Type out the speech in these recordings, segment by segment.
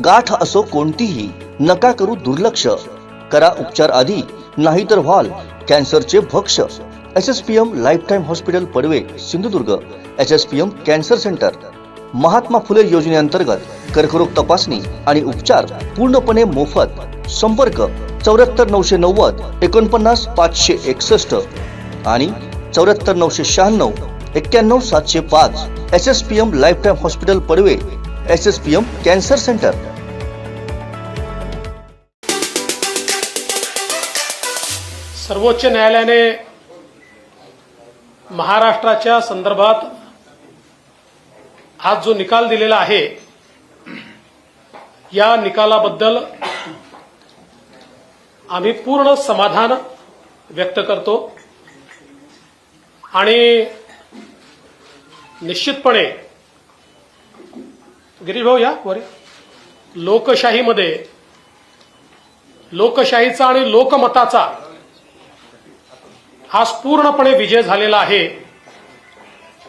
गाठ असो कोणतीही, नका करू दुर्लक्ष. करा उपचार आधी, नाहीतर व्हाल कॅन्सरचे भक्ष. SSPM lifetime hospital Padave Sindhudurg. SSPM cancer centre. Mahatma Phule योजनेअंतर्गत कर्करोग तपासणी आणि उपचार पूर्णपणे मोफत. संपर्क 74 990 49 561 आणि 74 996 91 705. SSPM lifetime hospital Padve. SSPM cancer centre. सर्वोच्च न्यायालयाने महाराष्ट्राच्या संदर्भात आज जो निकाल दिलेला आहे, या निकालाबद्दल आम्ही पूर्ण समाधान व्यक्त करतो आणि निश्चितपणे गिरीश भाऊ या वर, लोकशाहीमध्ये लोकशाहीचा आणि लोकमताचा आज पूर्णपणे विजय झालेला आहे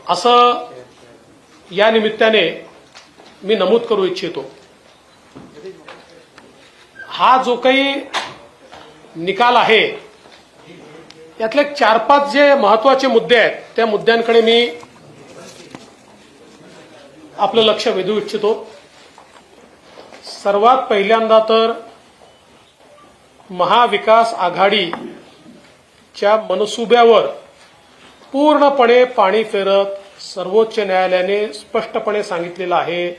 असं या निमित्ताने मी नमूद करू इच्छितो. हा जो काही निकाल आहे यातले 4-5 जे महत्वाचे मुद्दे आहेत त्या मुद्द्यांकडे मी आपलं लक्ष वेधू इच्छितो. सर्वात पहिल्यांदा तर महाविकास आघाडीच्या मनसुब्यावर पूर्णपणे पाणी फेरत सर्वोच्च न्यायालयाने स्पष्टपणे सांगितलेलं आहे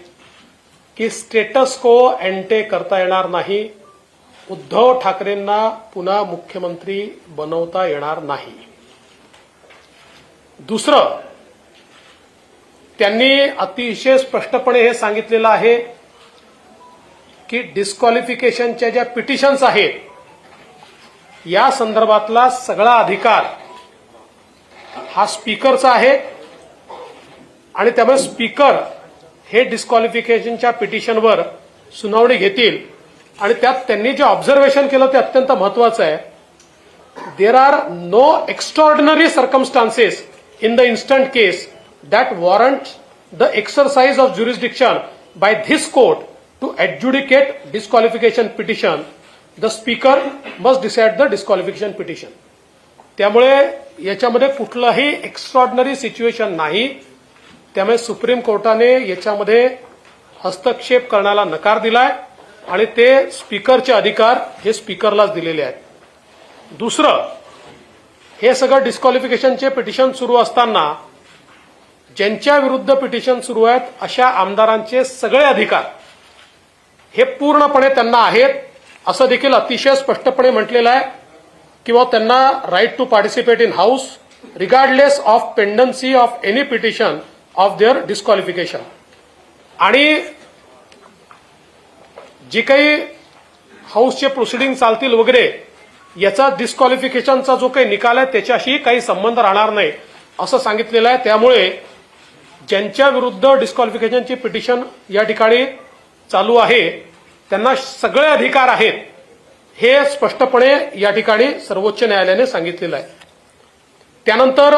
की स्टेटस को एंटे करता येणार नाही. उद्धव ठाकरेंना पुन्हा मुख्यमंत्री बनवता येणार नाही. दुसरं, त्यांनी अतिशय स्पष्टपणे हे सांगितलेलं आहे की डिस्क्वालिफिकेशनच्या ज्या पिटिशन्स आहेत या संदर्भातला सगळा अधिकार हा स्पीकरचा आहे आणि त्यामुळे स्पीकर हे डिस्क्वालिफिकेशनच्या पिटिशनवर सुनावणी घेतील. आणि त्यात त्यांनी जे ऑब्झर्वेशन केलं ते अत्यंत महत्वाचं आहे. There are no extraordinary circumstances in the instant case that warrant the exercise of jurisdiction by this court to adjudicate disqualification petition. The speaker must decide the disqualification petition. त्यामुळे याच्यामध्ये कुठलाही एक्स्ट्रॉर्डिनरी सिच्युएशन नाही. त्यामुळे supreme कोर्टाने याच्यामध्ये हस्तक्षेप करण्याला नकार दिलाय आणि ते स्पीकरचे अधिकार हे स्पीकरलाच दिलेले आहेत. दुसरं, हे सगळं डिस्क्वालिफिकेशनचे पिटिशन सुरू असताना ज्यांच्या विरुद्ध पिटिशन सुरू आहेत अशा आमदारांचे सगळे अधिकार हे पूर्णपणे त्यांना आहेत असं देखील अतिशय स्पष्टपणे म्हटलेलं आहे. किंवा त्यांना right to participate in house regardless of pendency of any petition of their disqualification. आणि जी काही हाऊसचे प्रोसिडिंग चालतील वगैरे याचा डिस्क्वालिफिकेशनचा जो काही निकाल आहे त्याच्याशी काही संबंध राहणार नाही असं सांगितलेलं आहे. त्यामुळे ज्यांच्या विरुद्ध डिस्क्वालिफिकेशनची पिटिशन या ठिकाणी चालू आहे त्यांना सगळे अधिकार आहेत हे स्पष्टपणे या ठिकाणी सर्वोच्च न्यायालयाने सांगितलेलं आहे. त्यानंतर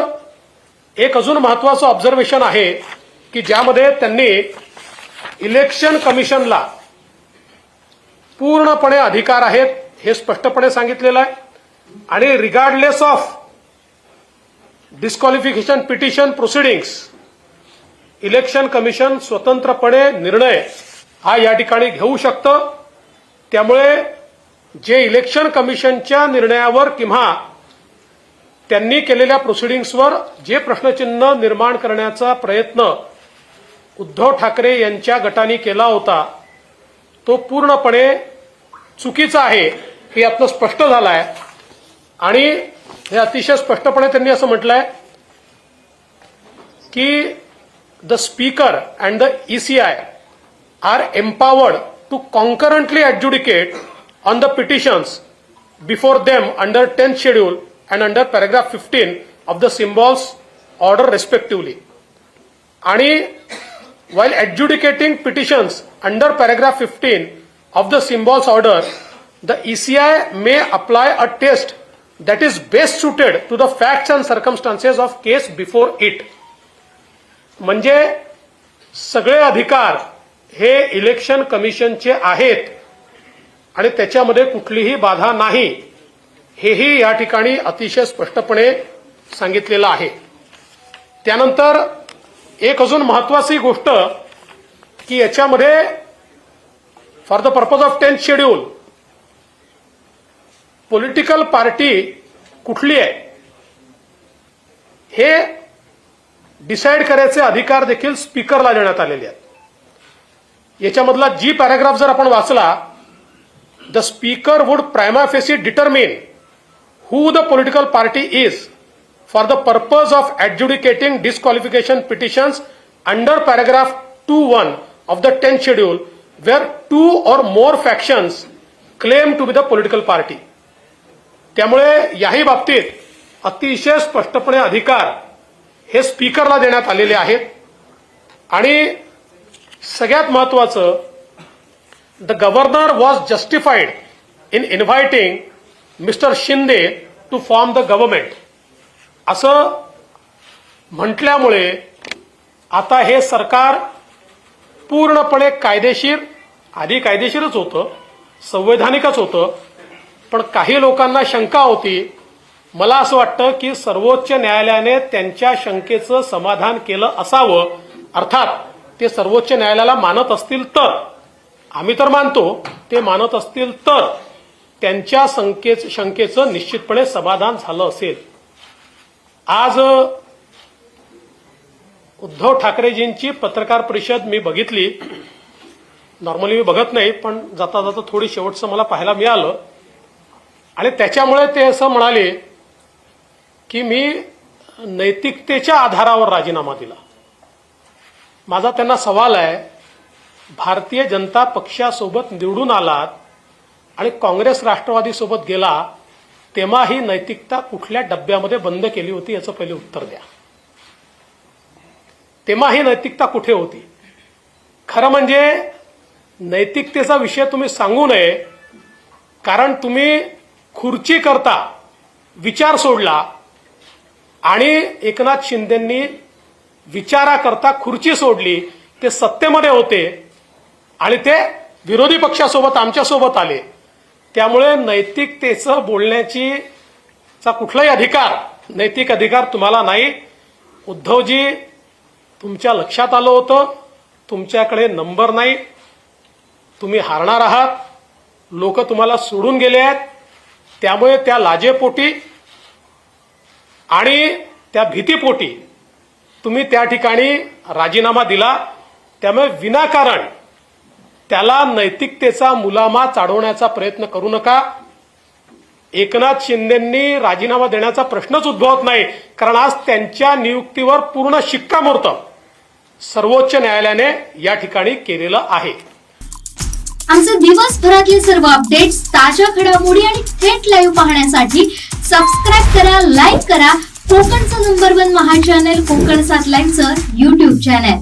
एक अजून महत्वाचं ऑब्झर्वेशन आहे की ज्यामध्ये त्यांनी इलेक्शन कमिशनला पूर्णपणे अधिकार आहेत हे स्पष्टपणे सांगितलेलं आहे. आणि regardless of disqualification petition proceedings election commission स्वतंत्रपणे निर्णय हा या ठिकाणी घेऊ शकतं. त्यामुळे जे इलेक्शन कमिशनच्या निर्णयावर किंवा त्यांनी केलेल्या प्रोसिडिंग्सवर जे प्रश्नचिन्ह निर्माण करण्याचा प्रयत्न उद्धव ठाकरे यांच्या गटाने केला होता तो पूर्णपणे चुकीचा आहे हे यातनं स्पष्ट झालं आहे. आणि हे अतिशय स्पष्टपणे त्यांनी असं म्हटलंय की the speaker and the ECI are empowered to concurrently adjudicate on the petitions before them under 10th schedule and under paragraph 15 of the symbols order respectively. आणि while adjudicating petitions under paragraph 15 of the symbols order, the ECI may apply a test that is best suited to the facts and circumstances of case before it. म्हणजे सगळे अधिकार हे election कमिशनचे आहेत आणि त्याच्यामध्ये कुठलीही बाधा नाही, हेही या ठिकाणी अतिशय स्पष्टपणे सांगितलेलं आहे. त्यानंतर एक अजून महत्वाची गोष्ट की याच्यामध्ये for the purpose of 10th schedule political party कुठली आहे हे डिसाईड करायचे अधिकार देखील स्पीकरला देण्यात आलेले आहेत. याच्यामधला जी पॅराग्राफ जर आपण वाचला, the speaker would prima facie determine who the political party is for the purpose of adjudicating disqualification petitions under paragraph 2(1) of the 10th schedule where two or more factions claim to be the political party. त्यामुळे याही बाबतीत अतिशय स्पष्टपणे अधिकार हे स्पीकरला देण्यात आलेले आहेत. आणि सगळ्यात महत्वाचं, the governor was justified in inviting Mr Shinde to form the government असं म्हटल्यामुळे आता हे सरकार पूर्णपणे कायदेशीर, आधी कायदेशीरच होतं, संवैधानिकच होतं, पण काही लोकांना शंका होती. मला असं वाटतं की सर्वोच्च न्यायालयाने त्यांच्या शंकेचं समाधान केलं असावं. अर्थात ते सर्वोच्च न्यायालयाला मानत असतील तर, आम्ही तर मानतो, ते मानत असतील तर त्यांच्या शंकेचं निश्चितपणे समाधान झालं असेल. आज उद्धव ठाकरेजींची पत्रकार परिषद मी बघितली. नॉर्मली मी बघत नाही, पण जाता जाता थोडी शेवटचं मला पाहायला मिळालं आणि त्याच्यामुळे ते असं म्हणाले की मी नैतिकतेच्या आधारावर राजीनामा दिला. माझा त्यांना सवाल आहे, भारतीय जनता पक्षासोबत निवडून आलात आणि काँग्रेस राष्ट्रवादी सोबत गेला, तेव्हा ही नैतिकता कुठल्या डब्यामध्ये बंद केली होती याचं पहिले उत्तर द्या. तेव्हा ही नैतिकता कुठे होती? खरं म्हणजे नैतिकतेचा विषय तुम्ही सांगू नये, कारण तुम्ही खुर्ची करता विचार सोडला आणि एकनाथ शिंदेंनी विचाराकरता खुर्ची सोडली. ते सत्तेमध्ये होते आणि ते विरोधी पक्षासोबत आमच्यासोबत आले. त्यामुळे नैतिकतेचं बोलण्याचा कुठलाही अधिकार, नैतिक अधिकार तुम्हाला नाही. उद्धवजी, तुमच्या लक्षात आलं होतं, तुमच्याकडे नंबर नाही, तुम्ही हारणार आहात, लोक तुम्हाला सोडून गेले आहेत. त्यामुळे त्या लाजेपोटी आणि त्या भीतीपोटी तुम्ही त्या ठिकाणी राजीनामा दिला. त्यामुळे विनाकारण त्याला नैतिकतेचा मुलामा चाडवण्याचा प्रयत्न करू नका. एकनाथ शिंदेंनी राजीनामा देण्याचा प्रश्नच उद्भवत नाही, कारण आज त्यांच्या नियुक्तीवर पूर्ण शिक्कामोर्तब सर्वोच्च न्यायालयाने या ठिकाणी केलेलं आहे. आमचे दिवसभरातले सर्व अपडेट्स, ताज्या घडामोडी आणि थेट लाईव्ह पाहण्यासाठी सबस्क्राईब करा, लाईक करा कोकणचं नंबर 1 महा चॅनल कोकण 7 लाईव्हचं YouTube चॅनल.